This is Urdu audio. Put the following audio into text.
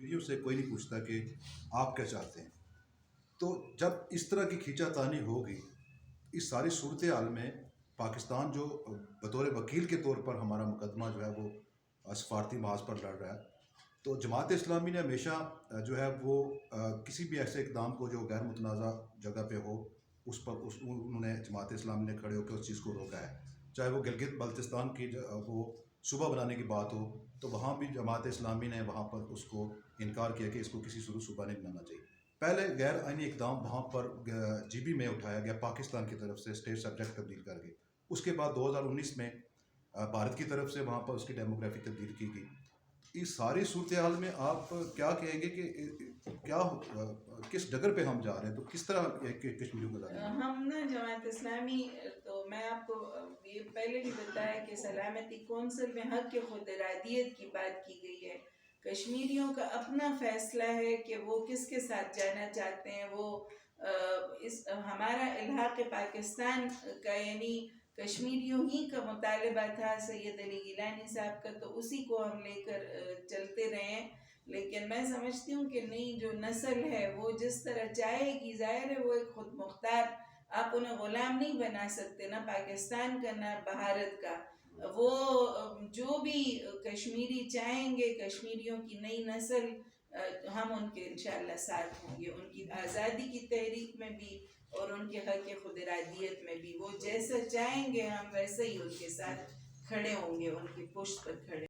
کشمیریوں سے کوئی نہیں پوچھتا کہ آپ کیا چاہتے ہیں. تو جب اس طرح کی کھینچا تانی ہوگی اس ساری صورتحال میں پاکستان جو بطور وکیل کے طور پر ہمارا مقدمہ جو ہے وہ سفارتی محاذ پر لڑ رہا ہے، تو جماعت اسلامی نے ہمیشہ جو ہے وہ کسی بھی ایسے اقدام کو جو غیر متنازع جگہ پہ ہو اس پر انہوں نے جماعت اسلامی نے کھڑے ہو کے اس چیز کو روکا ہے. چاہے وہ گلگت بلتستان کی وہ صوبہ بنانے کی بات ہو تو وہاں بھی جماعت اسلامی نے وہاں پر اس کو انکار کیا کہ اس کو کسی صوبہ نہیں بنانا چاہیے. پہلے غیر آئینی اقدام وہاں پر جی بی میں اٹھایا گیا پاکستان کی طرف سے اسٹیٹ سبجیکٹ تبدیل کر کے. اس کے بعد 2019 میں بھارت کی طرف سے وہاں پر اس کی ڈیموگرافی تبدیل کی گئی. اس ساری صورتحال میں آپ کیا کہیں گے کہ کیا کس ڈگر پہ ہم جا رہے ہیں؟ تو کس طرح کشمیریوں کو جانا ہے؟ ہم نا جماعت اسلامی، تو میں آپ کو یہ پہلے بھی بتایا کہ سلامتی کونسل میں حق خود ارادیت کی بات کی گئی ہے. کشمیریوں کا اپنا فیصلہ ہے کہ وہ کس کے ساتھ جانا چاہتے ہیں. وہ ہمارا الحاق پاکستان کا یعنی کشمیریوں ہی کا مطالبہ تھا سید علی گیلانی صاحب کا، تو اسی کو ہم لے کر چلتے رہے ہیں. لیکن میں سمجھتی ہوں کہ نئی جو نسل ہے وہ جس طرح چاہے گی، ظاہر ہے وہ ایک خود مختار، آپ انہیں غلام نہیں بنا سکتے، نہ پاکستان کا نہ بھارت کا. وہ جو بھی کشمیری چاہیں گے، کشمیریوں کی نئی نسل، ہم ان کے انشاءاللہ ساتھ ہوں گے، ان کی آزادی کی تحریک میں بھی اور ان کے حق خود ارادیت میں بھی. وہ جیسا چاہیں گے ہم ویسے ہی ان کے ساتھ کھڑے ہوں گے، ان کی پشت پر کھڑے